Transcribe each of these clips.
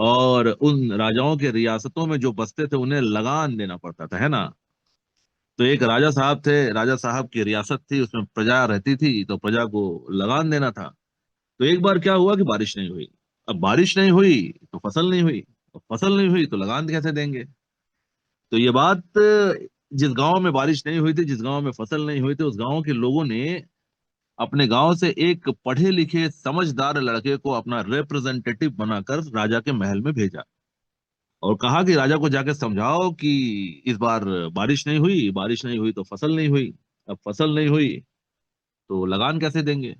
और उन राजाओं के रियासतों में जो बसते थे उन्हें लगान देना पड़ता था, है ना। तो एक राजा साहब थे, राजा साहब की रियासत थी, उसमें प्रजा रहती थी, तो प्रजा को लगान देना था। तो एक बार क्या हुआ कि बारिश नहीं हुई। अब बारिश नहीं हुई तो फसल नहीं हुई, और फसल नहीं हुई तो लगान कैसे देंगे। तो ये बात, जिस गांव में बारिश नहीं हुई थी, जिस गांव में फसल नहीं हुई थी, उस गांव के लोगों ने अपने गांव से एक पढ़े लिखे समझदार लड़के को अपना रिप्रेजेंटेटिव बनाकर राजा के महल में भेजा, और कहा कि राजा को जाकर समझाओ कि इस बार बारिश नहीं हुई, बारिश नहीं हुई तो फसल नहीं हुई, अब फसल नहीं हुई तो लगान कैसे देंगे।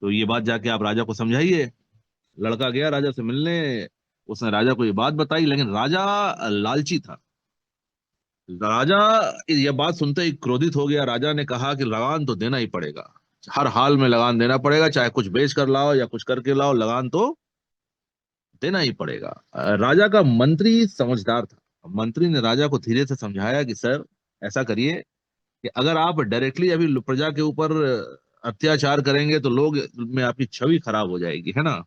तो ये बात जाके आप राजा को समझाइए। लड़का गया राजा से मिलने, उसने राजा को ये बात बताई, लेकिन राजा लालची था। राजा ये बात सुनते ही क्रोधित हो गया। राजा ने कहा कि लगान तो देना ही पड़ेगा, हर हाल में लगान देना पड़ेगा, चाहे कुछ बेच कर लाओ या कुछ करके लाओ, लगान तो देना ही पड़ेगा। राजा का मंत्री समझदार था। मंत्री ने राजा को धीरे से समझाया कि सर, ऐसा करिए कि अगर आप डायरेक्टली अभी प्रजा के ऊपर अत्याचार करेंगे तो लोग में आपकी छवि खराब हो जाएगी, है ना।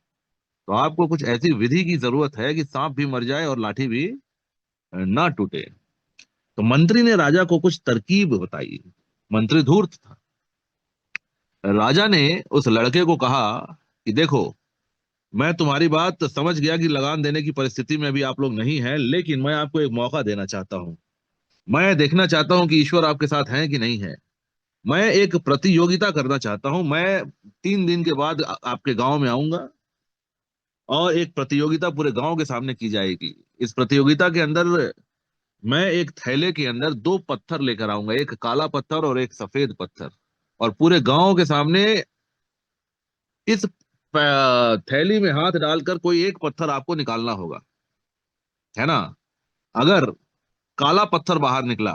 तो आपको कुछ ऐसी विधि की जरूरत है कि सांप भी मर जाए और लाठी भी ना टूटे। तो मंत्री ने राजा को कुछ तरकीब बताई। मंत्री धूर्त था। राजा ने उस लड़के को कहा कि देखो, मैं तुम्हारी बात समझ गया कि लगान देने की परिस्थिति में अभी आप लोग नहीं हैं, लेकिन मैं आपको एक मौका देना चाहता हूं। मैं देखना चाहता हूं कि ईश्वर आपके साथ है कि नहीं है। मैं एक प्रतियोगिता करना चाहता हूं। मैं 3 दिन के बाद आपके गांव में आऊंगा, और एक प्रतियोगिता पूरे गांव के सामने की जाएगी। इस प्रतियोगिता के अंदर मैं एक थैले के अंदर 2 पत्थर लेकर आऊंगा, एक काला पत्थर और एक सफेद पत्थर, और पूरे गांव के सामने इस थैली में हाथ डालकर कोई एक पत्थर आपको निकालना होगा, है ना। अगर काला पत्थर बाहर निकला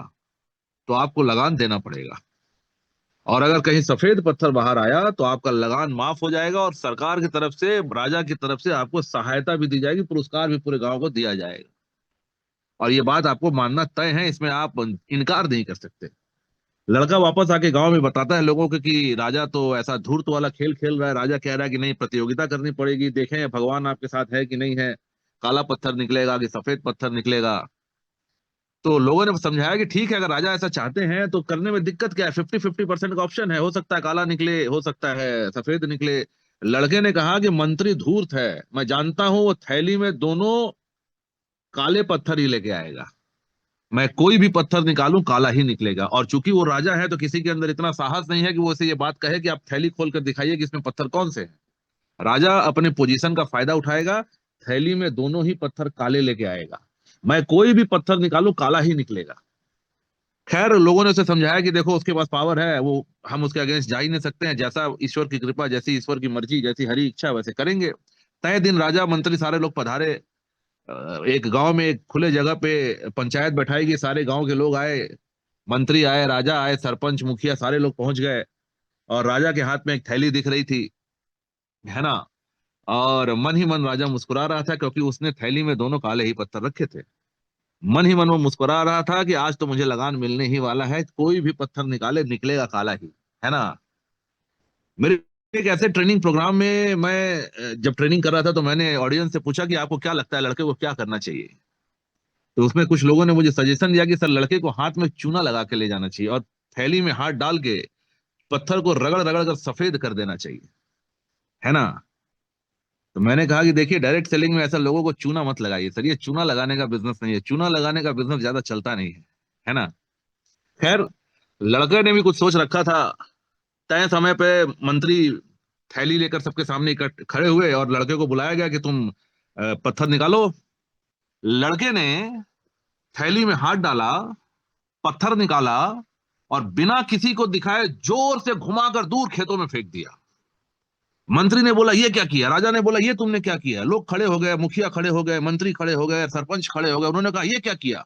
तो आपको लगान देना पड़ेगा, और अगर कहीं सफेद पत्थर बाहर आया तो आपका लगान माफ हो जाएगा, और सरकार की तरफ से, राजा की तरफ से आपको सहायता भी दी जाएगी, पुरस्कार भी पूरे गांव को दिया जाएगा। और ये बात आपको मानना तय है, इसमें आप इनकार नहीं कर सकते। लड़का वापस आके गांव में बताता है लोगों को कि राजा तो ऐसा धूर्त वाला खेल खेल रहा है। राजा कह रहा है कि नहीं, प्रतियोगिता करनी पड़ेगी, देखें भगवान आपके साथ है कि नहीं है, काला पत्थर निकलेगा कि सफेद पत्थर निकलेगा। तो लोगों ने समझाया कि ठीक है, अगर राजा ऐसा चाहते हैं तो करने में दिक्कत क्या है, 50-50% का ऑप्शन है, हो सकता है काला निकले, हो सकता है सफेद निकले। लड़के ने कहा कि मंत्री धूर्त है, मैं जानता हूं वो थैली में दोनों काले पत्थर ही लेके आएगा। मैं कोई भी पत्थर निकालूं काला ही निकलेगा, और चूंकि वो राजा है तो किसी के अंदर इतना साहस नहीं है कि वो उसे ये बात कहे कि आप थैली खोल कर दिखाइए कि इसमें पत्थर कौन से हैं। राजा अपने पोजीशन का फायदा उठाएगा, थैली में दोनों ही पत्थर काले लेके आएगा, मैं कोई भी पत्थर निकालूं काला ही निकलेगा। खैर, लोगों ने उसे समझाया कि देखो, उसके पास पावर है, वो हम उसके अगेंस्ट जा ही नहीं सकते हैं, जैसा ईश्वर की कृपा, जैसी ईश्वर की मर्जी, जैसी हरी इच्छा वैसे करेंगे। तय दिन राजा मंत्री सारे लोग पधारे। एक गांव में एक खुले जगह पे पंचायत बैठाई गई, सारे गांव के लोग आए, मंत्री आए, राजा आए, सरपंच मुखिया सारे लोग पहुंच गए। और राजा के हाथ में एक थैली दिख रही थी, है ना। और मन ही मन राजा मुस्कुरा रहा था, क्योंकि उसने थैली में दोनों काले ही पत्थर रखे थे। मन ही मन वो मुस्कुरा रहा था कि आज तो मुझे लगान मिलने ही वाला है, कोई भी पत्थर निकाले निकलेगा काला ही, है ना। मेरे एक ऐसे ट्रेनिंग प्रोग्राम में मैं जब ट्रेनिंग कर रहा था तो मैंने ऑडियंस से पूछा कि आपको क्या लगता है लड़के को क्या करना चाहिए। तो उसमें कुछ लोगों ने मुझे सजेशन दिया कि सर, लड़के को हाथ में चूना लगा के ले जाना चाहिए, और थैली में हाथ डाल के पत्थर को रगड़ रगड़ कर सफेद कर देना चाहिए, है ना। तो मैंने कहा कि देखिए, डायरेक्ट सेलिंग में ऐसा लोगों को चूना मत लगाइए सर, ये चूना लगाने का बिजनेस नहीं है, चूना लगाने का बिजनेस ज्यादा चलता नहीं है ना। खैर, लड़के ने भी कुछ सोच रखा था। तय समय पे मंत्री थैली लेकर सबके सामने इकट्ठ खड़े हुए, और लड़के को बुलाया गया कि तुम पत्थर निकालो। लड़के ने थैली में हाथ डाला, पत्थर निकाला, और बिना किसी को दिखाए जोर से घुमाकर दूर खेतों में फेंक दिया। मंत्री ने बोला ये क्या किया, राजा ने बोला ये तुमने क्या किया। लोग खड़े हो गए, मुखिया खड़े हो गए, मंत्री खड़े हो गए, सरपंच खड़े हो गए। उन्होंने कहा ये क्या किया,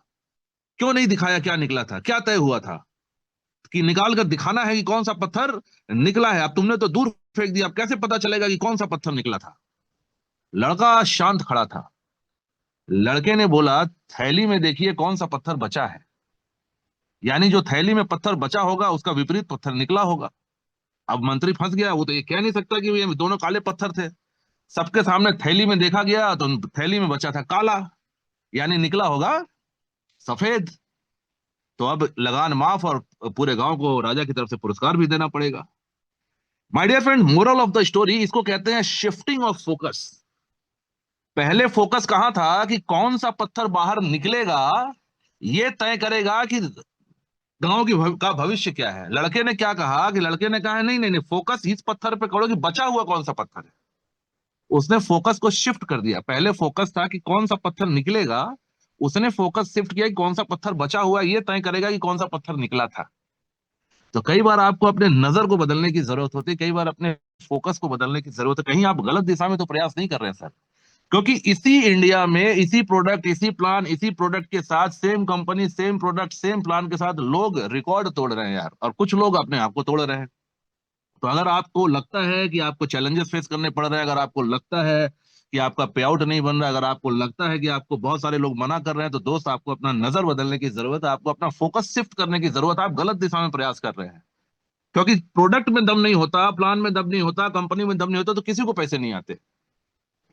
क्यों नहीं दिखाया क्या निकला था, क्या तय हुआ था कि निकाल कर दिखाना है कि कौन सा पत्थर निकला है। अब तुमने तो दूर फेंक दिया, अब कैसे पता चलेगा कि कौन सा पत्थर निकला था। लड़का शांत खड़ा था। लड़के ने बोला थैली में देखिए कौन सा पत्थर बचा है, यानी जो थैली में पत्थर बचा होगा उसका विपरीत पत्थर निकला होगा। अब मंत्री फंस गया, वो तो ये कह नहीं सकता कि ये दोनों काले पत्थर थे। सबके सामने थैली में देखा गया तो थैली में बचा था काला, यानी निकला होगा सफेद। तो अब लगान माफ और पूरे गांव को राजा की तरफ से पुरस्कार भी देना पड़ेगा। My dear friend, moral of the story इसको कहते हैं शिफ्टिंग ऑफ फोकस। पहले फोकस कहां था कि कौन सा पत्थर बाहर निकलेगा, ये तय करेगा कि गांव की का भविष्य क्या है। लड़के ने क्या कहा कि लड़के ने कहा नहीं नहीं नहीं, फोकस इस पत्थर पे करो कि बचा हुआ कौन सा पत्थर है। उसने फोकस को शिफ्ट कर दिया। पहले फोकस था कि कौन सा पत्थर निकलेगा, उसने फोकस शिफ्ट किया कि कौन सा पत्थर बचा हुआ है, ये तय करेगा कि कौन सा पत्थर निकला था। तो कई बार आपको अपने नजर को बदलने की जरूरत होती है, कई बार अपने फोकस को बदलने की जरूरत है। कहीं आप गलत दिशा में तो प्रयास नहीं कर रहे हैं सर। क्योंकि इसी इंडिया में इसी प्रोडक्ट, इसी प्लान, इसी प्रोडक्ट के साथ, same company, same product, same plan के साथ लोग रिकॉर्ड तोड़ रहे हैं यार, और कुछ लोग अपने आप को तोड़ रहे हैं। तो अगर आपको लगता है कि आपको चैलेंजेस फेस करने पड़ रहे हैं, अगर आपको लगता है कि आपका पे आउट नहीं बन रहा है, अगर आपको लगता है कि आपको बहुत सारे लोग मना कर रहे हैं, तो दोस्त आपको अपना नजर बदलने की जरूरत है, आपको अपना फोकस शिफ्ट करने की जरूरत है। आप गलत दिशा में प्रयास कर रहे हैं। क्योंकि प्रोडक्ट में दम नहीं होता, प्लान में दम नहीं होता, कंपनी में दम नहीं होता, तो किसी को पैसे नहीं आते।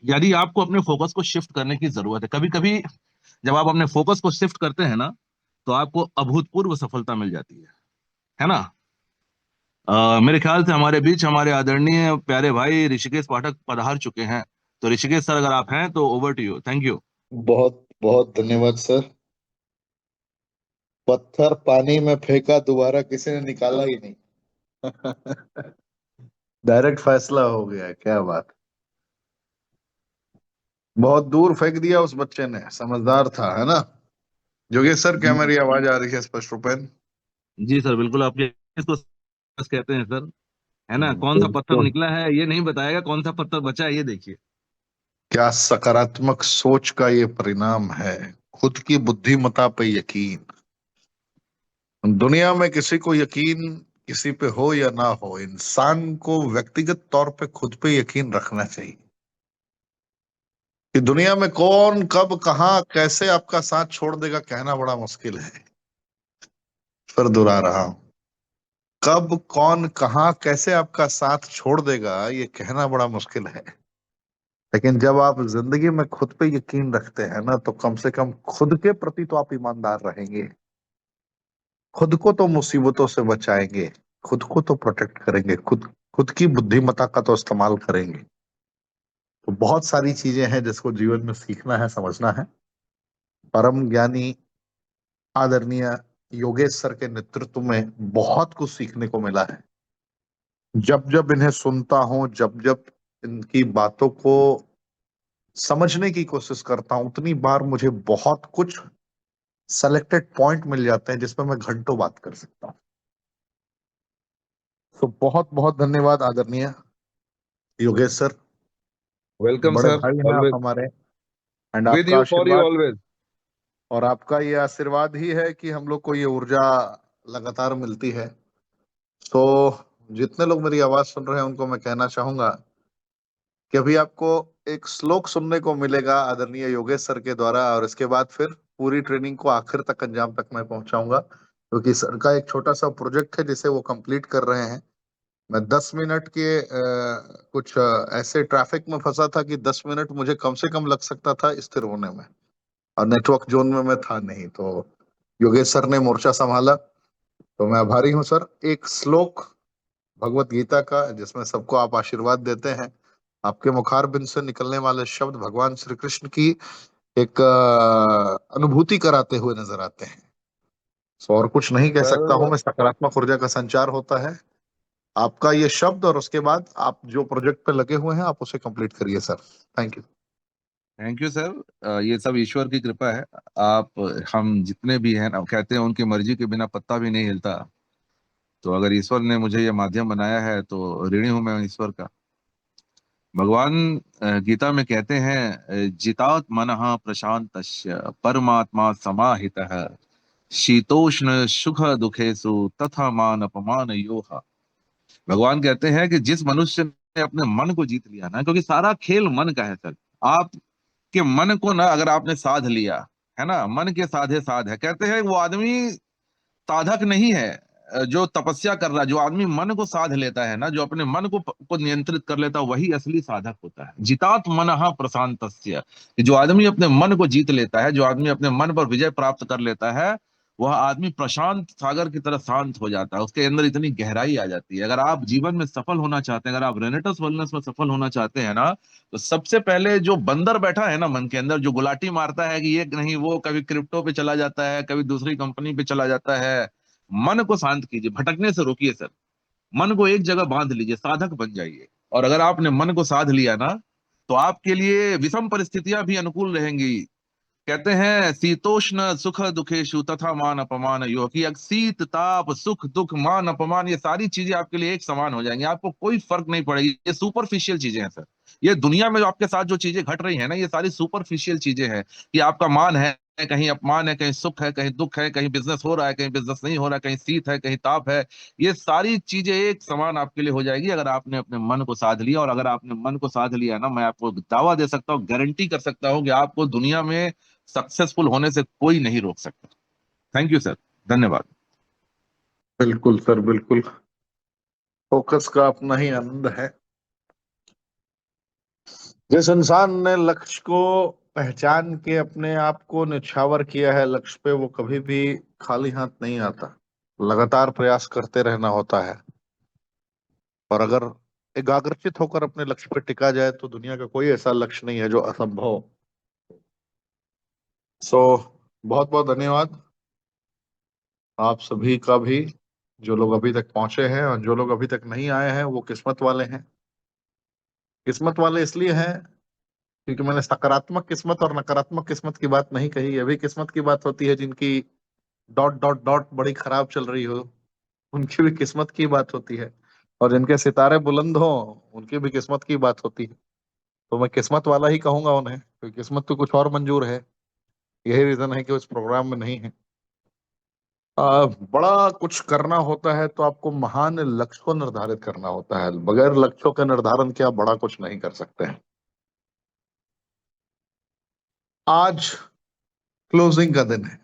यदि आपको अपने फोकस को शिफ्ट करने की जरूरत है, कभी कभी जब आप अपने फोकस को शिफ्ट करते हैं ना, तो आपको अभूतपूर्व सफलता मिल जाती है ना। मेरे ख्याल से हमारे बीच हमारे आदरणीय प्यारे भाई ऋषिकेश पाठक पधार चुके हैं। तो ऋषिकेश सर, अगर आप हैं तो over to you. Thank you. बहुत बहुत धन्यवाद सर। पत्थर पानी में फेंका, दोबारा किसी ने निकाला ही नहीं। डायरेक्ट फैसला हो गया, क्या बात। बहुत दूर फेंक दिया उस बच्चे ने, समझदार था, है ना। योगेश सर, क्या जी मेरी आवाज आ रही है स्पष्ट रूप में? जी सर, बिल्कुल। आपके इसको बस कहते हैं सर, है ना। कौन सा पत्थर तो निकला है ये नहीं बताएगा, कौन सा पत्थर बचा है ये देखिए। क्या सकारात्मक सोच का ये परिणाम है। खुद की बुद्धिमत्ता पे यकीन। दुनिया में किसी को यकीन किसी पे हो या ना हो, इंसान को व्यक्तिगत तौर पे खुद पे यकीन रखना चाहिए कि दुनिया में कौन कब कहाँ कैसे आपका साथ छोड़ देगा, कहना बड़ा मुश्किल है। फिर दोहरा रहा हूं, कब कौन कहाँ कैसे आपका साथ छोड़ देगा ये कहना बड़ा मुश्किल है। लेकिन जब आप जिंदगी में खुद पे यकीन रखते हैं ना, तो कम से कम खुद के प्रति तो आप ईमानदार रहेंगे। खुद को तो मुसीबतों से बचाएंगे, खुद को तो प्रोटेक्ट करेंगे, खुद खुद की बुद्धिमत्ता का तो इस्तेमाल करेंगे। तो बहुत सारी चीजें हैं जिसको जीवन में सीखना है, समझना है। परम ज्ञानी आदरणीय योगेश सर के नेतृत्व में बहुत कुछ सीखने को मिला है। जब जब इन्हें सुनता हूं, जब जब इनकी बातों को समझने की कोशिश करता हूं, उतनी बार मुझे बहुत कुछ सेलेक्टेड पॉइंट मिल जाते हैं जिसमें मैं घंटों बात कर सकता हूँ। तो बहुत बहुत धन्यवाद आदरणीय योगेश सर। वेलकम बड़े सर, भाई हैं आप ऑलवेज हमारे। एंड विद आपका यू, फॉर यू आशीर्वाद, ऑलवेज। और आपका ये आशीर्वाद ही है कि हम लोग को ये ऊर्जा लगातार मिलती है। तो जितने लोग मेरी आवाज सुन रहे हैं उनको मैं कहना चाहूंगा कि अभी आपको एक श्लोक सुनने को मिलेगा आदरणीय योगेश सर के द्वारा, और इसके बाद फिर पूरी ट्रेनिंग को आखिर तक अंजाम तक मैं पहुंचाऊंगा, क्योंकि सर का एक छोटा सा प्रोजेक्ट है जिसे वो कंप्लीट कर रहे हैं। मैं 10 मिनट के कुछ ऐसे ट्रैफिक में फंसा था कि 10 मिनट मुझे कम से कम लग सकता था स्थिर होने में, और नेटवर्क जोन में मैं था नहीं। तो योगेश सर ने मोर्चा संभाला, तो मैं आभारी हूँ सर। एक श्लोक भगवत गीता का जिसमें सबको आप आशीर्वाद देते हैं, आपके मुखार बिंद से निकलने वाले शब्द भगवान श्री कृष्ण की एक अनुभूति कराते हुए नजर आते हैं। सो और कुछ नहीं कह सकता हूं सर मैं, सकारात्मक ऊर्जा का संचार होता है। आपका ये शब्द, और उसके बाद आप जो प्रोजेक्ट पे लगे हुए हैं आप उसे कंप्लीट करिए sir. Thank you. Thank you sir. ये सब ईश्वर की कृपा है। आप, हम जितने भी हैं ना, कहते हैं उनकी मर्जी के बिना पत्ता भी नहीं हिलता। तो अगर ईश्वर ने मुझे ये माध्यम बनाया है तो ऋणी हूं मैं ईश्वर का। भगवान गीता में कहते हैं, जितात मनः प्रशांतस्य परमात्मा समाहितः शीतोष्ण सुख दुखेषु तथा मान अपमान योहा। भगवान कहते हैं कि जिस मनुष्य ने अपने मन को जीत लिया ना, क्योंकि सारा खेल मन का है सर। आपके मन को ना अगर आपने साध लिया, है ना, मन के साधे साध है, कहते हैं वो आदमी साधक नहीं है, जो तपस्या कर रहा है, जो आदमी मन को साध लेता है ना, जो अपने मन को नियंत्रित कर लेता है, वही असली साधक होता है। जितात मनः प्रशांतस्य, कि जो आदमी अपने मन को जीत लेता है, जो आदमी अपने मन पर विजय प्राप्त कर लेता है, वह आदमी प्रशांत सागर की तरह शांत हो जाता है। उसके अंदर इतनी गहराई आ जाती है। अगर आप जीवन में सफल होना चाहते हैं, अगर आप रेनेटस वेलनेस में सफल होना चाहते हैं ना, तो सबसे पहले जो बंदर बैठा है ना मन के अंदर, जो गुलाटी मारता है कि ये नहीं वो, कभी क्रिप्टो पे चला जाता है, कभी दूसरी कंपनी पे चला जाता है, मन को शांत कीजिए, भटकने से रोकिए सर। मन को एक जगह बांध लीजिए, साधक बन जाइए। और अगर आपने मन को साध लिया ना, तो आपके लिए विषम परिस्थितियां भी अनुकूल रहेंगी। कहते हैं शीतोष्ण सुख दुखेशु तथा मान अपमान यो, कि शीत ताप सुख दुख मान अपमान, ये सारी चीजें आपके लिए एक समान हो जाएंगी, आपको कोई फर्क नहीं पड़ेगी। ये सुपरफिशियल चीजें हैं सर। ये दुनिया में जो आपके साथ जो चीजें घट रही है ना, ये सारी सुपरफिशियल चीजें हैं। कि आपका मान है, कहीं अपमान है, कहीं सुख है, कहीं दुख है, कहीं बिजनेस हो रहा है, कहीं बिजनेस नहीं हो रहा है, कहीं शीत है, कहीं ताप है। ये सारी चीजें एक समान आपके लिए हो जाएगी, अगर आपने अपने मन को साध लिया। और अगर आपने मन को साध लिया ना, मैं आपको दावा दे सकता हूँ, गारंटी कर सकता हूँ कि आपको दुनिया में सक्सेसफुल होने से कोई नहीं रोक सकता। थैंक यू सर, धन्यवाद। बिल्कुल सर, बिल्कुल। फोकस का अपना ही आनंद है। जिस इंसान ने लक्ष्य को पहचान के अपने आप को निछावर किया है लक्ष्य पे, वो कभी भी खाली हाथ नहीं आता। लगातार प्रयास करते रहना होता है। और अगर एकाग्रचित होकर अपने लक्ष्य पे टिका जाए, तो दुनिया का कोई ऐसा लक्ष्य नहीं है जो असंभव हो। सो बहुत बहुत धन्यवाद आप सभी का भी, जो लोग अभी तक पहुंचे हैं, और जो लोग अभी तक नहीं आए हैं वो किस्मत वाले हैं। किस्मत वाले इसलिए हैं क्योंकि मैंने सकारात्मक किस्मत और नकारात्मक किस्मत की बात नहीं कही। ये भी किस्मत की बात होती है जिनकी डॉट डॉट डॉट बड़ी खराब चल रही हो, उनकी भी किस्मत की बात होती है। और जिनके सितारे बुलंद हो, उनकी भी किस्मत की बात होती है। तो मैं किस्मत वाला ही कहूंगा उन्हें, क्योंकि किस्मत तो कुछ और मंजूर है। यही रीजन है कि वो इस प्रोग्राम में नहीं है। बड़ा कुछ करना होता है तो आपको महान लक्ष्य को निर्धारित करना होता है। बगैर लक्ष्यों के निर्धारण के आप बड़ा कुछ नहीं कर सकते हैं। आज क्लोजिंग का दिन है।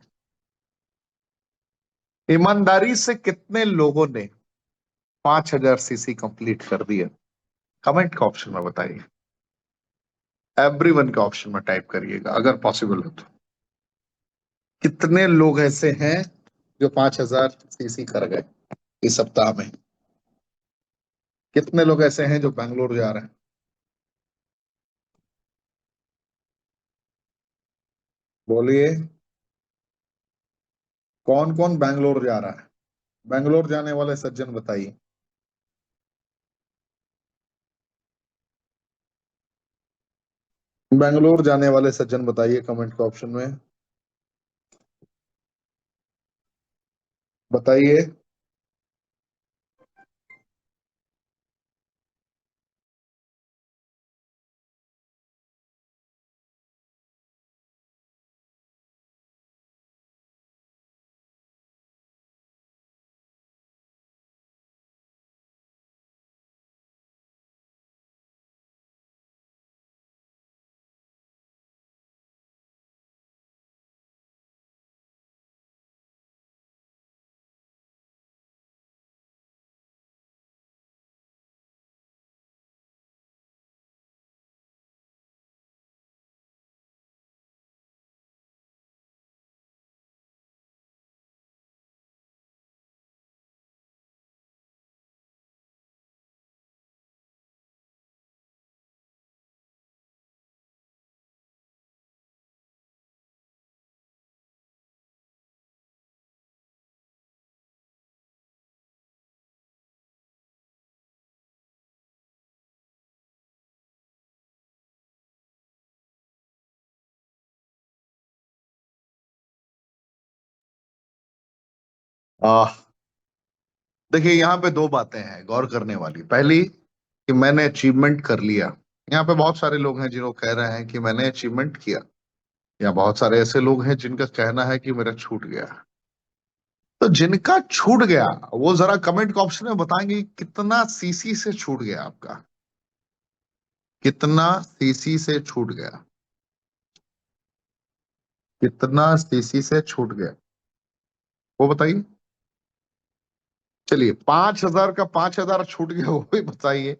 ईमानदारी से कितने लोगों ने 5000 सीसी कंप्लीट कर दिया? कमेंट के ऑप्शन में बताइए। एवरीवन के ऑप्शन में टाइप करिएगा अगर पॉसिबल हो तो। कितने लोग ऐसे हैं जो 5000 सीसी कर गए इस सप्ताह में? कितने लोग ऐसे हैं जो बैंगलोर जा रहे हैं? बोलिए, कौन कौन बैंगलोर जा रहा है? बैंगलोर जाने वाले सज्जन बताइए। बैंगलोर जाने वाले सज्जन बताइए कमेंट के ऑप्शन में। बताइए। आ, देखिए, यहाँ पे दो बातें हैं गौर करने वाली। पहली कि मैंने अचीवमेंट कर लिया। यहाँ पे बहुत सारे लोग हैं जिन्होंने कह रहे हैं कि मैंने अचीवमेंट किया, या बहुत सारे ऐसे लोग हैं जिनका कहना है कि मेरा छूट गया। तो जिनका छूट गया वो जरा कमेंट के ऑप्शन में बताएंगे कितना सीसी से छूट गया आपका। कितना सीसी से छूट गया? कितना सीसी से छूट गया वो बताइए। चलिए 5,000 का 5,000 छूट गया वो भी बताइए,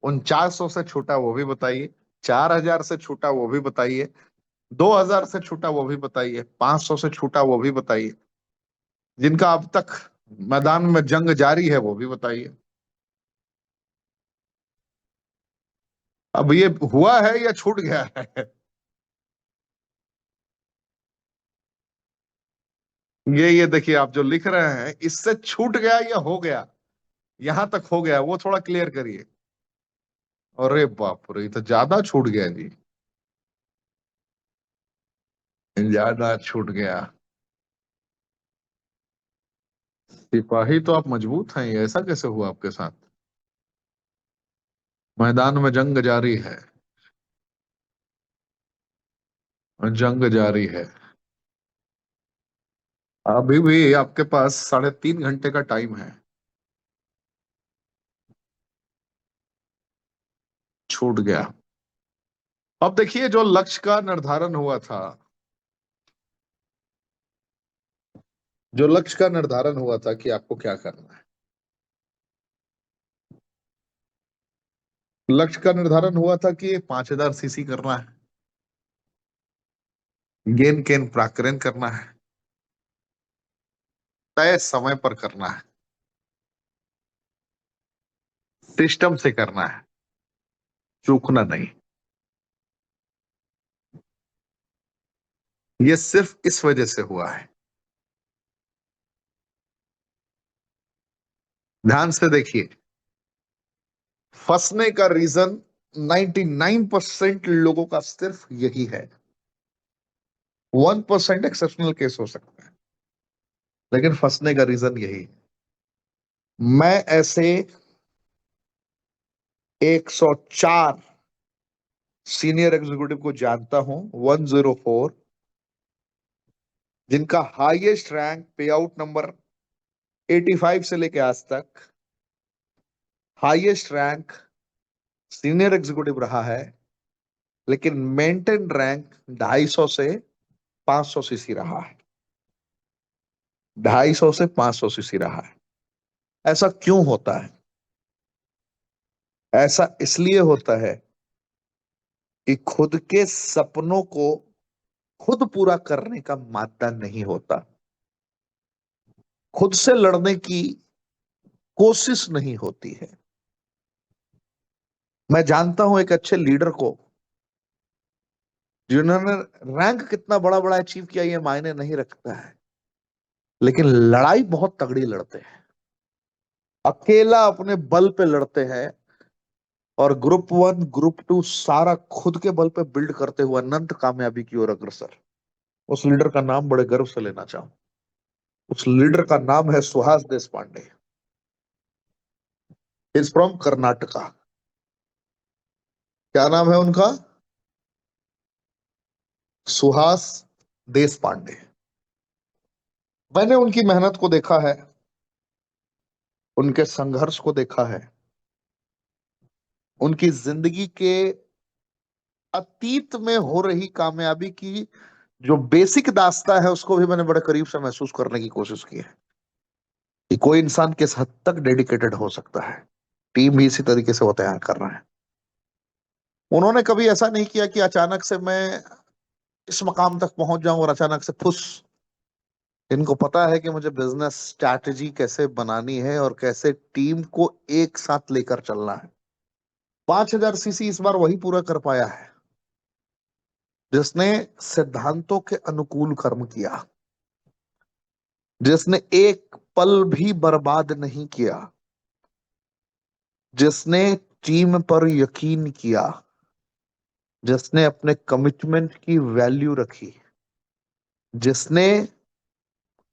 4900 से छूटा वो भी बताइए, 4,000 से छूटा वो भी बताइए, 2,000 से छूटा वो भी बताइए, 500 से छूटा वो भी बताइए, जिनका अब तक मैदान में जंग जारी है वो भी बताइए। अब ये हुआ है या छूट गया है? ये देखिए आप जो लिख रहे हैं, इससे छूट गया या हो गया? यहां तक हो गया, वो थोड़ा क्लियर करिए। अरे बाप रे, ये तो ज्यादा छूट गया जी, ज्यादा छूट गया। सिपाही तो आप मजबूत हैं, ये ऐसा कैसे हुआ आपके साथ? मैदान में जंग जारी है, जंग जारी है। अभी भी आपके पास 3.5 घंटे का टाइम है। छूट गया। अब देखिए, जो लक्ष्य का निर्धारण हुआ था, जो लक्ष्य का निर्धारण हुआ था कि आपको क्या करना है, लक्ष्य का निर्धारण हुआ था कि 5,000 सीसी करना है, गेन केन प्राकरण करना है, तय समय पर करना है, सिस्टम से करना है, चूकना नहीं। ये सिर्फ इस वजह से हुआ है। ध्यान से देखिए, फंसने का रीजन 99% लोगों का सिर्फ यही है। 1% एक्सेप्शनल केस हो सकता है, लेकिन फंसने का रीजन यही है। मैं ऐसे 104 सीनियर एग्जीक्यूटिव को जानता हूं, 104, जिनका हाईएस्ट रैंक पे आउट नंबर 85 से लेके आज तक हाईएस्ट रैंक सीनियर एग्जीक्यूटिव रहा है, लेकिन मेंटेन रैंक 250 से 500 सीसी रहा है। 250 से 500 सीसी रहा है। ऐसा क्यों होता है? ऐसा इसलिए होता है कि खुद के सपनों को खुद पूरा करने का मादा नहीं होता, खुद से लड़ने की कोशिश नहीं होती है। मैं जानता हूं एक अच्छे लीडर को, जिन्होंने रैंक कितना बड़ा बड़ा अचीव किया ये मायने नहीं रखता है, लेकिन लड़ाई बहुत तगड़ी लड़ते हैं, अकेला अपने बल पे लड़ते हैं, और ग्रुप 1 ग्रुप 2 सारा खुद के बल पे बिल्ड करते हुए अनंत कामयाबी की ओर अग्रसर। उस लीडर का नाम बड़े गर्व से लेना चाहूं। उस लीडर का नाम है सुहास देश पांडे। Is from Karnataka. क्या नाम है उनका? सुहास देश पांडे। मैंने उनकी मेहनत को देखा है, उनके संघर्ष को देखा है, उनकी जिंदगी के अतीत में हो रही कामयाबी की जो बेसिक दास्ता है उसको भी मैंने बड़े करीब से महसूस करने की कोशिश की है कि कोई इंसान किस हद तक डेडिकेटेड हो सकता है। टीम भी इसी तरीके से वो तैयार कर रहा है। उन्होंने कभी ऐसा नहीं किया कि अचानक से मैं इस मकाम तक पहुंच जाऊं और अचानक से फुस। इनको पता है कि मुझे बिजनेस स्ट्रैटेजी कैसे बनानी है और कैसे टीम को एक साथ लेकर चलना है। 5,000 सीसी इस बार वही पूरा कर पाया है जिसने सिद्धांतों के अनुकूल कर्म किया, जिसने एक पल भी बर्बाद नहीं किया, जिसने टीम पर यकीन किया, जिसने अपने कमिटमेंट की वैल्यू रखी, जिसने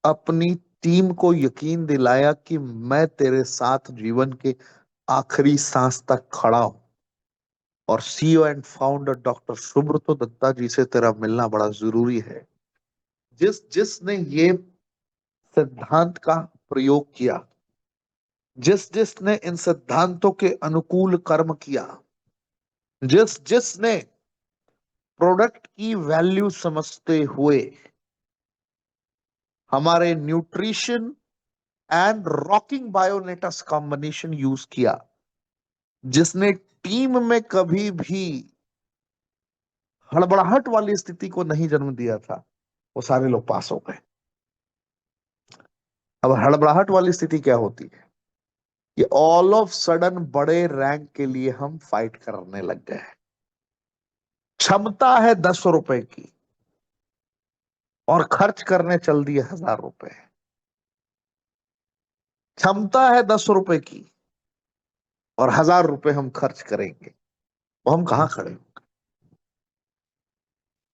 अपनी टीम को यकीन दिलाया कि मैं तेरे साथ जीवन के आखिरी सांस तक खड़ा हूं। और CEO and founder doctor Subroto Dutta ji से तेरा मिलना बड़ा जरूरी है। जिसने ये सिद्धांत का प्रयोग किया, जिसने इन सिद्धांतों के अनुकूल कर्म किया, जिसने प्रोडक्ट की वैल्यू समझते हुए हमारे nutrition and rocking bayonets combination use किया, जिसने टीम में कभी भी हड़बड़ाहट वाली स्थिति को नहीं जन्म दिया था, वो सारे लोग पास हो गए। अब हड़बड़ाहट वाली स्थिति क्या होती है कि ऑल ऑफ सडन बड़े रैंक के लिए हम फाइट करने लग गए। क्षमता है 10 रुपए की और खर्च करने चल दिए 1000 रुपए। क्षमता है 10 रुपए की और 1000 रुपए हम खर्च करेंगे, तो हम कहां खड़े होंगे?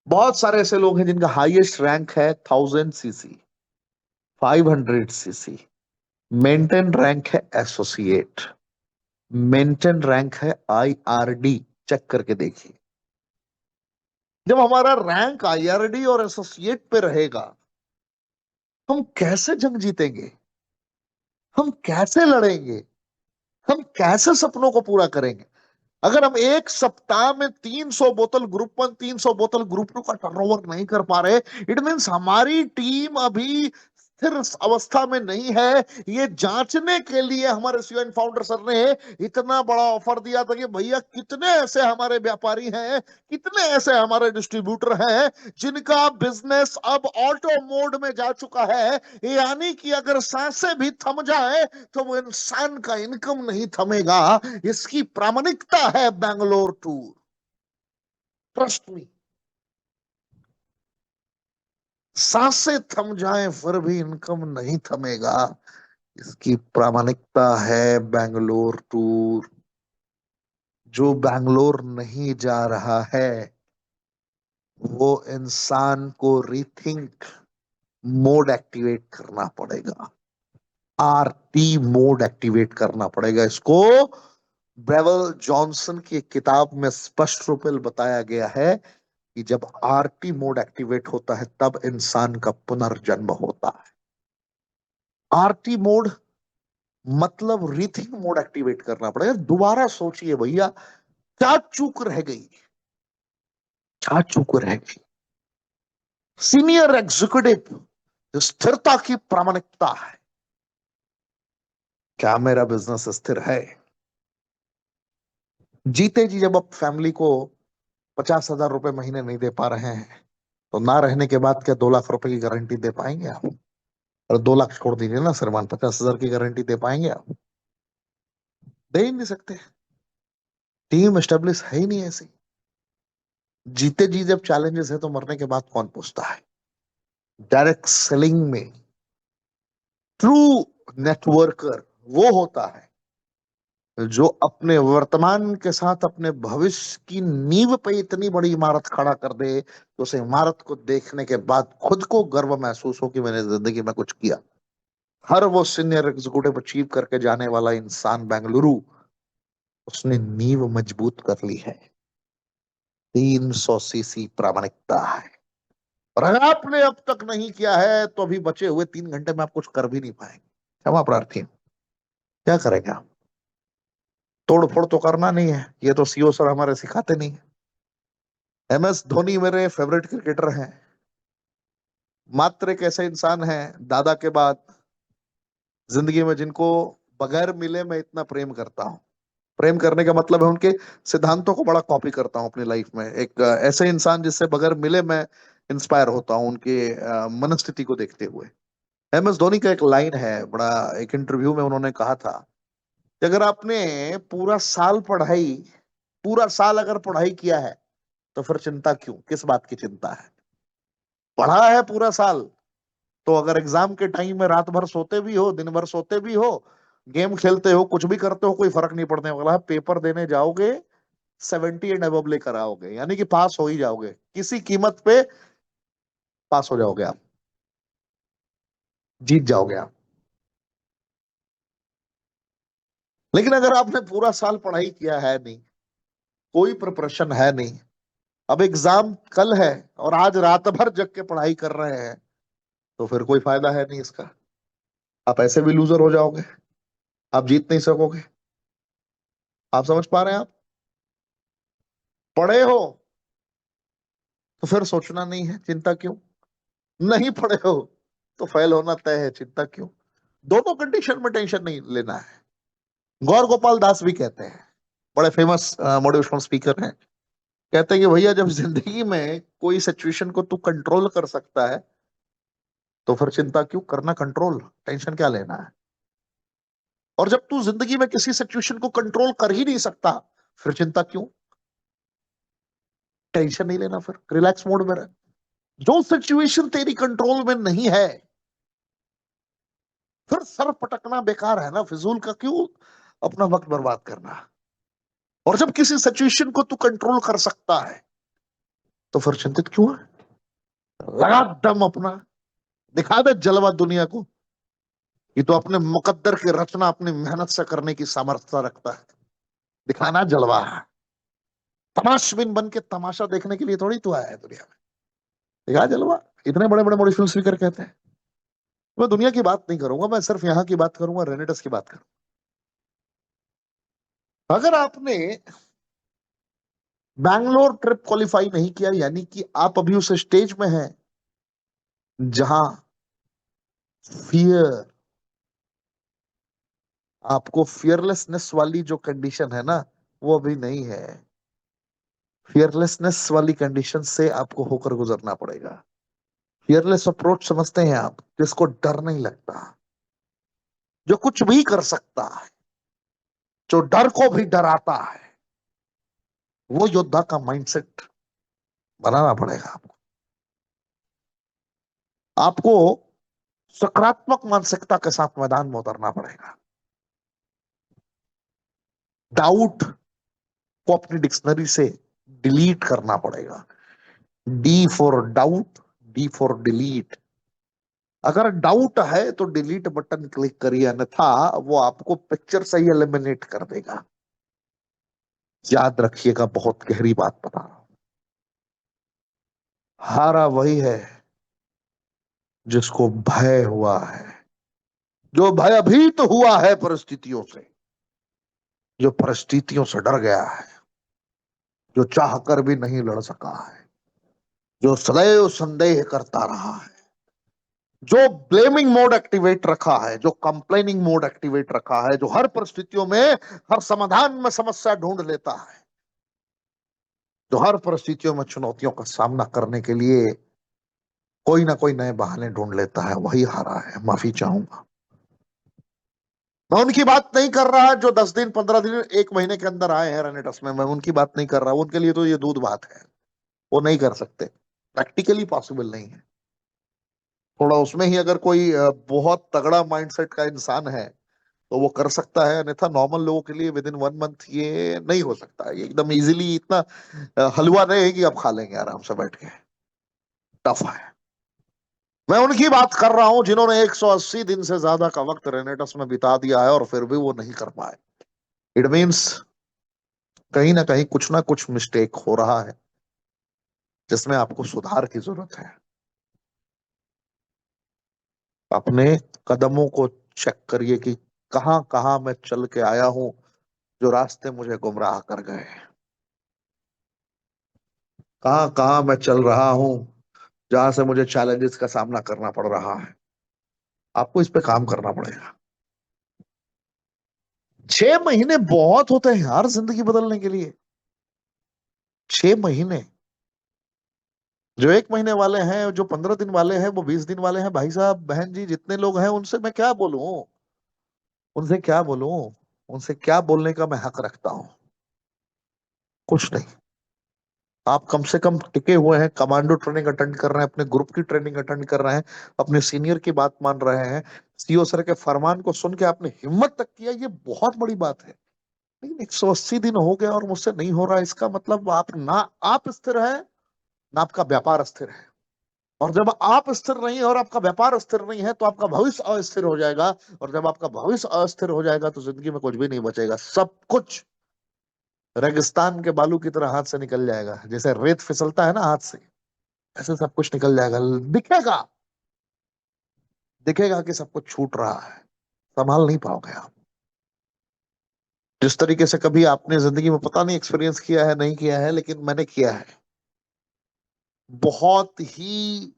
बहुत सारे ऐसे लोग हैं जिनका हाईएस्ट रैंक है 1000 सीसी, 500 सीसी। मेंटेन रैंक है एसोसिएट, मेंटेन रैंक है IRD। चेक करके देखिए। जब हमारा रैंक IRD और एसोसिएट पे रहेगा, हम कैसे जंग जीतेंगे? हम कैसे लड़ेंगे? हम कैसे सपनों को पूरा करेंगे? अगर हम एक सप्ताह में 300 बोतल ग्रुप 1, 300 बोतल ग्रुप 2 का टर्नओवर नहीं कर पा रहे, इट मीन्स हमारी टीम अभी स्थिर अवस्था में नहीं है। ये जांचने के लिए हमारे सीईओ एंड फाउंडर सर ने इतना बड़ा ऑफर दिया था कि भैया कितने ऐसे हमारे व्यापारी हैं, कितने ऐसे हमारे डिस्ट्रीब्यूटर हैं जिनका बिजनेस अब ऑटो मोड में जा चुका है, यानी कि अगर सांसें भी थम जाए तो वो इंसान का इनकम नहीं थमेगा। इसकी प्रामाणिकता है बैंगलोर टूर। Trust me. सांसें थम जाए फिर भी इनकम नहीं थमेगा, इसकी प्रामाणिकता है बैंगलोर टूर। जो बैंगलोर नहीं जा रहा है, वो इंसान को रीथिंक मोड एक्टिवेट करना पड़ेगा। RT मोड एक्टिवेट करना पड़ेगा। इसको ब्रेवल जॉनसन की एक किताब में स्पष्ट रूप में बताया गया है कि जब RT मोड एक्टिवेट होता है तब इंसान का पुनर्जन्म होता है। RT मोड मतलब रीथिंक मोड एक्टिवेट करना पड़ेगा। दोबारा सोचिए भैया, क्या चूक रह गई? क्या चूक रह गई? सीनियर एग्जीक्यूटिव स्थिरता की प्रामाणिकता है। क्या मेरा बिजनेस स्थिर है? जीते जी जब आप फैमिली को 50,000 रुपए महीने नहीं दे पा रहे हैं, तो ना रहने के बाद क्या 2 लाख रुपए की गारंटी दे पाएंगे आप? और 2 लाख छोड़ दीजिए ना श्रीमान, 50,000 की गारंटी दे पाएंगे आप? दे ही नहीं सकते। टीम एस्टेब्लिश है ही नहीं ऐसी। जीते जी जब चैलेंजेस है तो मरने के बाद कौन पूछता है? डायरेक्ट सेलिंग में ट्रू नेटवर्कर वो होता है जो अपने वर्तमान के साथ अपने भविष्य की नींव पे इतनी बड़ी इमारत खड़ा कर दे तो उस इमारत को देखने के बाद खुद को गर्व महसूस हो कि मैंने जिंदगी में कुछ किया। हर वो सीनियर एग्जीक्यूटिव अचीव करके जाने वाला इंसान बेंगलुरु, उसने नींव मजबूत कर ली है। 300 सीसी प्रामाणिकता है। और अगर आपने अब तक नहीं किया है तो अभी बचे हुए 3 घंटे में आप कुछ कर भी नहीं पाएंगे। क्षमा प्रार्थी हूं। क्या करेंगे आप? तोड़ फोड़ तो करना नहीं है, ये तो सीओ सर हमारे सिखाते नहीं है। MS धोनी मेरे फेवरेट क्रिकेटर हैं। मात्र एक ऐसे इंसान हैं दादा के बाद जिंदगी में जिनको बगैर मिले मैं इतना प्रेम करता हूं। प्रेम करने का मतलब है उनके सिद्धांतों को बड़ा कॉपी करता हूं अपनी लाइफ में। एक ऐसे इंसान जिससे बगैर मिले मैं इंस्पायर होता हूं उनके मनस्थिति को देखते हुए। MS धोनी का एक लाइन है, बड़ा एक इंटरव्यू में उन्होंने कहा था कि अगर आपने पूरा साल पढ़ाई पूरा साल अगर पढ़ाई किया है तो फिर चिंता क्यों? किस बात की चिंता है? पढ़ा है पूरा साल, तो अगर एग्जाम के टाइम में रात भर सोते भी हो, दिन भर सोते भी हो, गेम खेलते हो, कुछ भी करते हो, कोई फर्क नहीं पड़ने वाला है। पेपर देने जाओगे 70 एंड अबव लेकर आओगे, यानी कि पास हो ही जाओगे, किसी कीमत पे पास हो जाओगे आप, जीत जाओगे आप। लेकिन अगर आपने पूरा साल पढ़ाई किया है नहीं, कोई प्रिपरेशन है नहीं, अब एग्जाम कल है और आज रात भर जग के पढ़ाई कर रहे हैं, तो फिर कोई फायदा है नहीं इसका। आप ऐसे भी लूजर हो जाओगे, आप जीत नहीं सकोगे। आप समझ पा रहे हैं? आप पढ़े हो तो फिर सोचना नहीं है, चिंता क्यों? नहीं पढ़े हो तो फेल होना तय है, चिंता क्यों? दोनों कंडीशन में टेंशन नहीं लेना है। गौर गोपाल दास भी कहते हैं, बड़े फेमस मोटिवेशनल स्पीकर हैं, कहते हैं कि भैया जब जिंदगी में कोई सिचुएशन को तू कंट्रोल कर सकता है तो फिर चिंता क्यों करना, कंट्रोल टेंशन क्या लेना है। और जब तू जिंदगी में किसी सिचुएशन को कंट्रोल कर ही नहीं सकता फिर चिंता क्यों, टेंशन नहीं लेना, फिर रिलैक्स मोड में रह। जो सिचुएशन तेरी कंट्रोल में नहीं है फिर सर पटकना बेकार है ना, फिजूल का क्यों अपना वक्त बर्बाद करना। और जब किसी सिचुएशन को तू कंट्रोल कर सकता है तो फिर चिंतित क्यों है। लगा दम अपना, दिखा दे जलवा दुनिया को, ये तो अपने मुकद्दर की रचना अपनी मेहनत से करने की सामर्थ्य रखता है। दिखाना जलवा है, तमाशबिन बन के तमाशा देखने के लिए थोड़ी तू आया है दुनिया में। दिखा जलवा। इतने बड़े बड़े मोटिवेशनल स्पीकर कहते हैं। मैं दुनिया की बात नहीं करूंगा, मैं सिर्फ यहाँ की बात करूंगा, रेनेटस की बात करूंगा। अगर आपने बैंगलोर ट्रिप क्वालिफाई नहीं किया यानी कि आप अभी उस स्टेज में हैं जहां फियर, आपको फियरलेसनेस वाली जो कंडीशन है ना वो अभी नहीं है। फियरलेसनेस वाली कंडीशन से आपको होकर गुजरना पड़ेगा। फियरलेस अप्रोच समझते हैं आप, जिसको डर नहीं लगता, जो कुछ भी कर सकता है, जो डर को भी डराता है, वो योद्धा का माइंडसेट बनाना पड़ेगा आपको। आपको सकारात्मक मानसिकता के साथ मैदान में उतरना पड़ेगा। डाउट को अपनी डिक्शनरी से डिलीट करना पड़ेगा। D for doubt, D for delete. अगर डाउट है तो डिलीट बटन क्लिक करिए, अन्यथा वो आपको पिक्चर से ही एलिमिनेट कर देगा। याद रखिएगा, बहुत गहरी बात बता रहा हूं। हारा वही है जिसको भय हुआ है, जो भयभीत हुआ है परिस्थितियों से, जो परिस्थितियों से डर गया है, जो चाह कर भी नहीं लड़ सका है, जो सदैव संदेह करता रहा है, जो ब्लेमिंग मोड एक्टिवेट रखा है, जो कंप्लेनिंग मोड एक्टिवेट रखा है, जो हर परिस्थितियों में हर समाधान में समस्या ढूंढ लेता है, जो हर परिस्थितियों में चुनौतियों का सामना करने के लिए कोई ना कोई नए बहाने ढूंढ लेता है, वही हारा है। माफी चाहूंगा, मैं उनकी बात नहीं कर रहा जो 10 दिन 15 दिन 1 महीने के अंदर आए हैं रेनेटस में, मैं उनकी बात नहीं कर रहा। उनके लिए तो ये दूध बात है, वो नहीं कर सकते, प्रैक्टिकली पॉसिबल नहीं है। थोड़ा उसमें ही अगर कोई बहुत तगड़ा माइंडसेट का इंसान है तो वो कर सकता है, अन्यथा नॉर्मल लोगों के लिए विद इन 1 मंथ ये नहीं हो सकता है। ये एकदम इजीली इतना हलवा नहीं है कि आप खा लेंगे आराम से बैठ के, टफ है। मैं उनकी बात कर रहा हूं जिन्होंने 180 दिन से ज्यादा का वक्त रेनेटस में बिता दिया है और फिर भी वो नहीं कर पाए। इट मीन्स कहीं ना कहीं कुछ ना कुछ मिस्टेक हो रहा है जिसमें आपको सुधार की जरूरत है। अपने कदमों को चेक करिए कि कहां कहां मैं चल के आया हूं, जो रास्ते मुझे गुमराह कर गए। कहां कहां मैं चल रहा हूं जहां से मुझे चैलेंजेस का सामना करना पड़ रहा है। आपको इस पे काम करना पड़ेगा। 6 महीने बहुत होते हैं यार जिंदगी बदलने के लिए। 6 महीने, जो 1 महीने वाले हैं, जो 15 दिन वाले हैं, वो 20 दिन वाले हैं, भाई साहब बहन जी जितने लोग हैं उनसे मैं क्या बोलूं, उनसे क्या बोलूं, उनसे क्या बोलने का मैं हक रखता हूं, कुछ नहीं। आप कम से कम टिके हुए हैं, कमांडो ट्रेनिंग अटेंड कर रहे हैं, अपने ग्रुप की ट्रेनिंग अटेंड कर रहे हैं, अपने सीनियर की बात मान रहे हैं, सीओ सर के फरमान को सुन के आपने हिम्मत तक किया, ये बहुत बड़ी बात है। लेकिन 180 दिन हो गए और मुझसे नहीं हो रहा, इसका मतलब आप ना आप स्थिर है ना आपका व्यापार स्थिर है। और जब आप स्थिर नहीं है और आपका व्यापार स्थिर नहीं है तो आपका भविष्य अस्थिर हो जाएगा। और जब आपका भविष्य अस्थिर हो जाएगा तो जिंदगी में कुछ भी नहीं बचेगा, सब कुछ रेगिस्तान के बालू की तरह हाथ से निकल जाएगा। जैसे रेत फिसलता है ना हाथ से, ऐसे सब कुछ निकल जाएगा। दिखेगा, दिखेगा कि सब कुछ छूट रहा है, संभाल नहीं पाओगे आप। जिस तरीके से कभी आपने जिंदगी में पता नहीं एक्सपीरियंस किया है नहीं किया है, लेकिन मैंने किया है। बहुत ही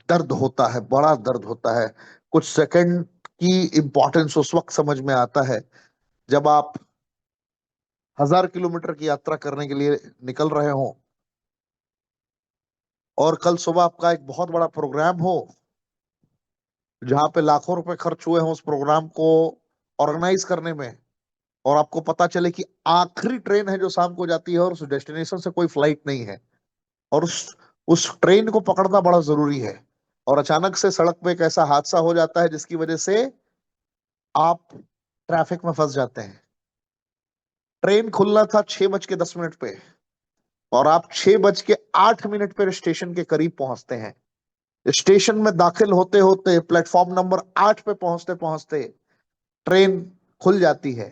दर्द होता है, बड़ा दर्द होता है। कुछ सेकंड की इंपॉर्टेंस उस वक्त समझ में आता है जब आप 1000 किलोमीटर की यात्रा करने के लिए निकल रहे हो और कल सुबह आपका एक बहुत बड़ा प्रोग्राम हो जहां पे लाखों रुपए खर्च हुए हों उस प्रोग्राम को ऑर्गेनाइज करने में, और आपको पता चले कि आखिरी ट्रेन है जो शाम को जाती है और उस डेस्टिनेशन से कोई फ्लाइट नहीं है, और उस ट्रेन को पकड़ना बड़ा जरूरी है, और अचानक से सड़क पे एक ऐसा हादसा हो जाता है जिसकी वजह से आप ट्रैफिक में फंस जाते हैं। ट्रेन खुलना था 6:10 पे और आप 6:08 पे स्टेशन के करीब पहुंचते हैं। स्टेशन में दाखिल होते होते प्लेटफॉर्म नंबर 8 पे पहुंचते पहुंचते ट्रेन खुल जाती है।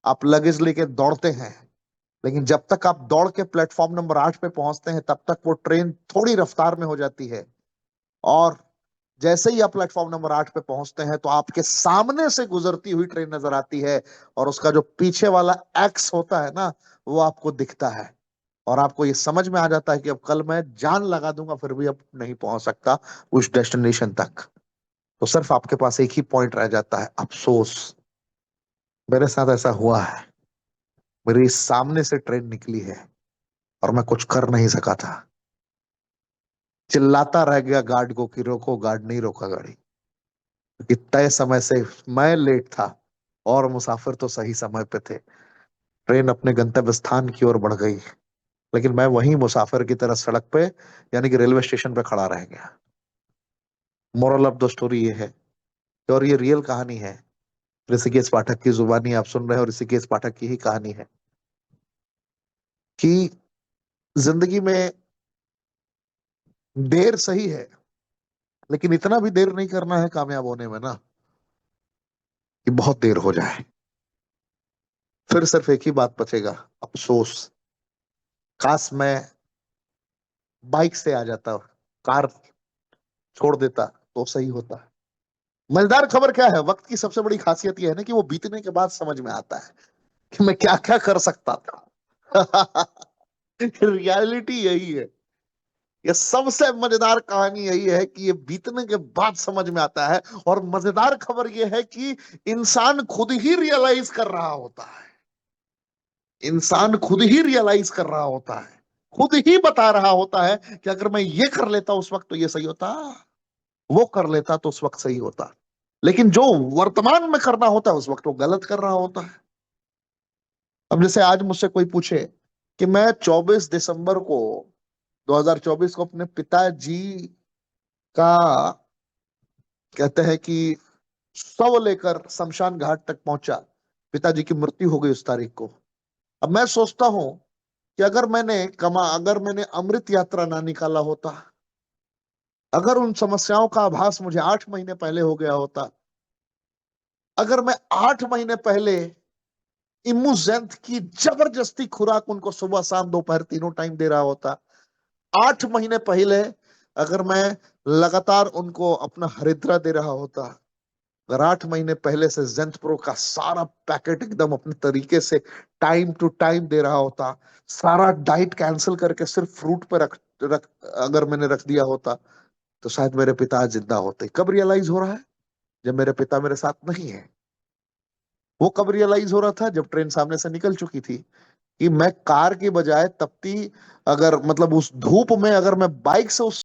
आप लगेज लेके दौड़ते हैं, लेकिन जब तक आप दौड़ के प्लेटफॉर्म नंबर 8 पे पहुंचते हैं तब तक वो ट्रेन थोड़ी रफ्तार में हो जाती है, और जैसे ही आप प्लेटफॉर्म नंबर 8 पे पहुंचते हैं तो आपके सामने से गुजरती हुई ट्रेन नजर आती है, और उसका जो पीछे वाला एक्स होता है ना, वो आपको दिखता है, और आपको ये समझ में आ जाता है कि अब कल मैं जान लगा दूंगा फिर भी अब नहीं पहुंच सकता उस डेस्टिनेशन तक। तो सिर्फ आपके पास एक ही पॉइंट रह जाता है, अफसोस। मेरे साथ ऐसा हुआ है, मेरे सामने से ट्रेन निकली है और मैं कुछ कर नहीं सका था। चिल्लाता रह गया गार्ड को कि रोको, गार्ड नहीं रोका गाड़ी, क्योंकि तय समय से मैं लेट था और मुसाफिर तो सही समय पे थे। ट्रेन अपने गंतव्य स्थान की ओर बढ़ गई, लेकिन मैं वहीं मुसाफिर की तरह सड़क पे, यानी कि रेलवे स्टेशन पे खड़ा रह गया। मोरल ऑफ द स्टोरी ये है, और ये रियल कहानी है, ऋषिकेश पाठक की जुबानी आप सुन रहे हो, ऋषिकेश पाठक की ही कहानी है कि जिंदगी में देर सही है, लेकिन इतना भी देर नहीं करना है कामयाब होने में ना कि बहुत देर हो जाए। फिर सिर्फ एक ही बात बचेगा, अफसोस। काश मैं बाइक से आ जाता, कार छोड़ देता तो सही होता। मजेदार खबर क्या है, वक्त की सबसे बड़ी खासियत यह है ना कि वो बीतने के बाद समझ में आता है कि मैं क्या क्या कर सकता था। रियलिटी यही है, ये सबसे मजेदार कहानी यही है कि ये बीतने के बाद समझ में आता है, और मजेदार खबर ये है कि इंसान खुद ही रियलाइज कर रहा होता है, इंसान खुद ही रियलाइज कर रहा होता है, खुद ही बता रहा होता है कि अगर मैं ये कर लेता उस वक्त तो ये सही होता, वो कर लेता तो उस वक्त सही होता। लेकिन जो वर्तमान में करना होता है उस वक्त वो गलत कर रहा होता है। अब जैसे आज मुझसे कोई पूछे कि मैं 24 दिसंबर को 2024 को अपने पिताजी का, कहते हैं कि, शव लेकर शमशान घाट तक पहुंचा, पिताजी की मृत्यु हो गई उस तारीख को। अब मैं सोचता हूं कि अगर मैंने अमृत यात्रा ना निकाला होता, अगर उन समस्याओं का आभास मुझे 8 महीने पहले हो गया होता, अगर मैं 8 महीने पहले इमुजेंथ की जबरदस्ती खुराक उनको सुबह शाम दोपहर तीनों टाइम दे रहा होता, 8 महीने पहले अगर मैं लगातार उनको अपना हरिद्रा दे रहा होता, अगर 8 महीने पहले से जेंथ प्रो का सारा पैकेट एकदम अपने तरीके से टाइम टू टाइम दे रहा होता, सारा डाइट कैंसिल करके सिर्फ फ्रूट पे रख अगर मैंने रख दिया होता, तो शायद मेरे पिता आज जिंदा होते। कब रियलाइज हो रहा है? जब मेरे पिता मेरे साथ नहीं है। वो कब रियलाइज हो रहा था? जब ट्रेन सामने से निकल चुकी थी कि मैं कार की बजाय तपती, अगर मतलब उस धूप में अगर मैं बाइक से उस